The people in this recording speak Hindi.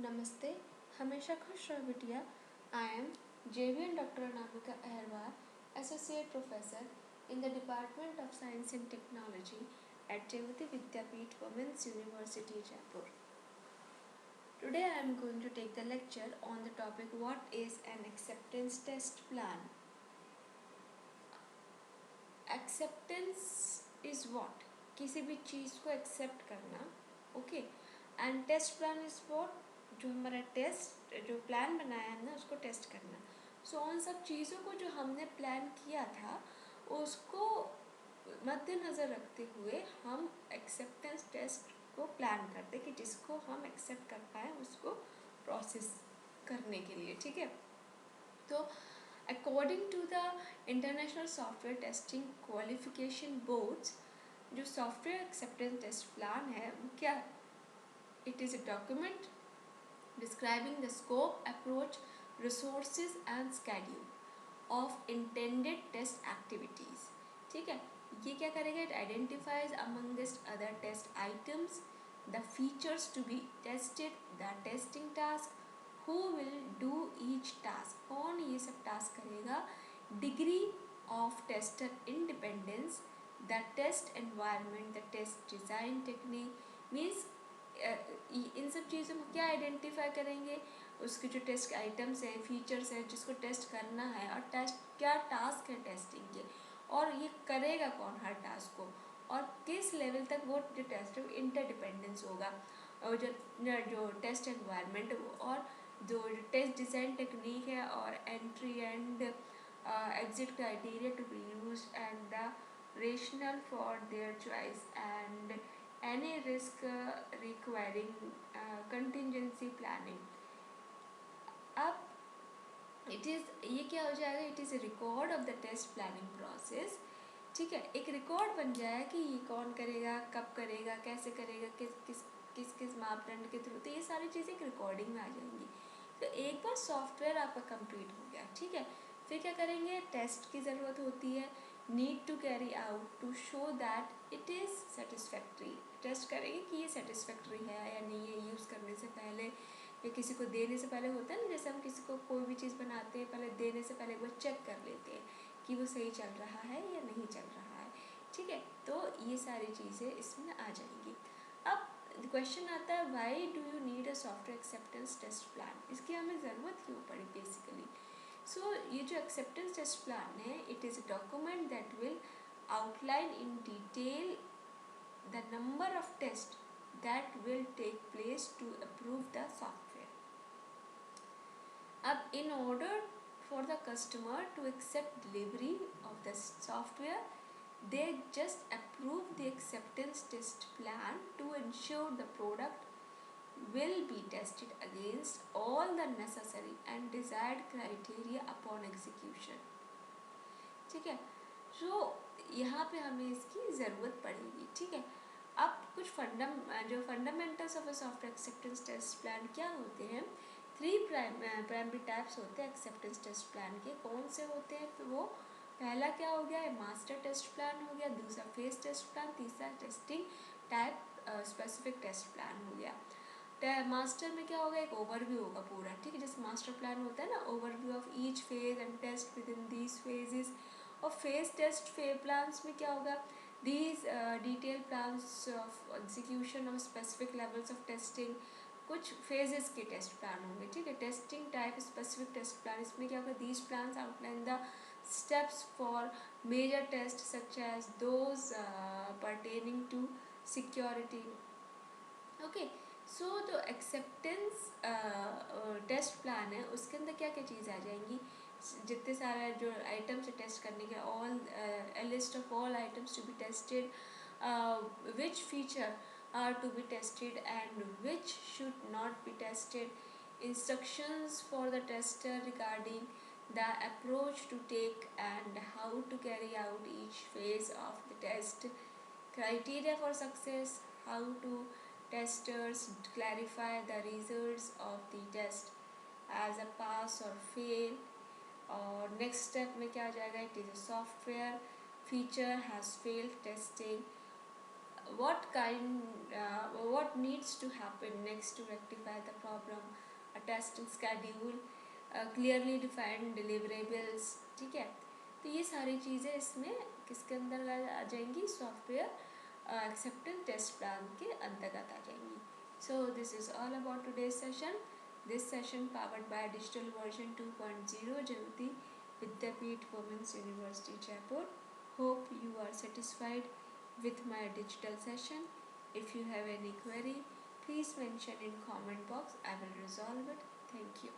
नमस्ते, हमेशा खुश रहो बिटिया। I am JVN Dr. Anamika Aharwal, Associate Professor in the Department of Science and Technology at Jayavati Vidyapeeth Women's University, Jaipur. Today I am going to take the lecture on the topic what is an acceptance test plan. Acceptance is what? किसी भी चीज़ को accept करना, okay? And test plan is what? जो हमारा टेस्ट जो प्लान बनाया है ना उसको टेस्ट करना। सो उन सब चीज़ों को जो हमने प्लान किया था उसको मद्देनज़र रखते हुए हम एक्सेप्टेंस टेस्ट को प्लान करते कि जिसको हम एक्सेप्ट कर पाए उसको प्रोसेस करने के लिए, ठीक है। तो according to the international software testing qualification boards, जो सॉफ्टवेयर एक्सेप्टेंस टेस्ट प्लान है वो क्या है? It is a document describing the scope, approach, resources and schedule of intended test activities. ठीक है, ये क्या करेगा? It identifies amongst other test items the features to be tested, the testing task, who will do each task, कौन ये सब टास्क करेगा, degree of tester independence, the test environment, the test design technique, means इन सब चीज़ों को क्या आइडेंटिफाई करेंगे? उसके जो टेस्ट आइटम्स हैं, फीचर्स हैं जिसको टेस्ट करना है, और टेस्ट क्या टास्क है टेस्टिंग के, और ये करेगा कौन हर टास्क को, और किस लेवल तक वो जो टेस्ट है इंटरडिपेंडेंस होगा, और जो टेस्ट एनवायरनमेंट और जो टेस्ट डिज़ाइन टेक्निक है, और entry and exit criteria to be use and the rationale for their choice and any risk requiring contingency planning. अब ये क्या हो जाएगा? It is a record of the test planning process, ठीक है। एक रिकॉर्ड बन जाए कि ये कौन करेगा, कब करेगा, कैसे करेगा, किस किस मापदंड के थ्रू, तो ये सारी चीज़ें एक रिकॉर्डिंग में आ जाएंगी। तो एक बार सॉफ्टवेयर आपका कंप्लीट हो गया, ठीक है, फिर क्या करेंगे? टेस्ट की ज़रूरत होती है, need to carry out to show that it is satisfactory. Test करेंगे कि ये सेटिस्फैक्ट्री है या नहीं है, यूज़ करने से पहले या किसी को देने से पहले। होता है ना, जैसे हम किसी को कोई भी चीज़ बनाते हैं, पहले देने से पहले वो चेक कर लेते हैं कि वो सही चल रहा है या नहीं चल रहा है, ठीक है। तो ये सारी चीज़ें इसमें आ जाएंगी। अब क्वेश्चन आता है, why do you need a software acceptance test plan? इसकी हमें ज़रूरत क्यों पड़ी बेसिकली? सो ये जो एक्सेप्टेंस टेस्ट प्लान है, it is a document that will outline in detail the number of tests that will take place to approve the software. अब in order for the customer to accept delivery of the software, they just approve the acceptance test plan to ensure the product will be tested against all the necessary and desired criteria upon execution, ठीक है। जो यहाँ पे हमें इसकी ज़रूरत पड़ेगी, ठीक है। अब कुछ fundamentals of a software acceptance test plan क्या होते हैं? 3 प्राइमरी टाइप्स होते हैं एक्सेप्टेंस टेस्ट प्लान के। कौन से होते हैं? तो वो पहला क्या हो गया? मास्टर टेस्ट प्लान हो गया, दूसरा फेस टेस्ट प्लान, तीसरा testing type specific test plan हो गया। मास्टर में क्या होगा? एक ओवरव्यू होगा पूरा, ठीक है। जैसे मास्टर प्लान होता है ना, overview of each phase and test within these phases. और फेज टेस्ट प्लान्स में क्या होगा? These detail plans of execution of specific levels of testing, कुछ फेजेस के टेस्ट प्लान होंगे, ठीक है। Testing type specific test plan, इसमें क्या होगा? These plans outline the steps for major tests such as those pertaining to security. Okay, सो जो एक्सेप्टेंस टेस्ट प्लान है उसके अंदर क्या क्या चीज़ आ जाएंगी? जितने सारे जो आइटम्स है टेस्ट करने के, all a list of all items to be tested, which feature are to be tested and which should not be tested, instructions for the tester regarding the approach to take and how to carry out each phase of the test, criteria for success, how to testers clarify the results of the test as a pass or fail. और नेक्स्ट स्टेप में क्या आ जाएगा? It is a software feature has failed testing, what needs to happen next to rectify the problem, a testing schedule, clearली डिफाइंड डिलीवरेबल्स, ठीक है। तो ये सारी चीज़ें इसमें किसके अंदर आ जाएंगी, सॉफ्टवेयर एक्सेप्टेंस टेस्ट प्लान के अंतर्गत आ जाएंगी। So this is all about today's session. This session powered by digital version 2.0 Jayanti Vidyapeeth Women's University Jaipur. Hope you are satisfied with my digital session. If you have any query, please mention in comment box. I will resolve it. Thank you.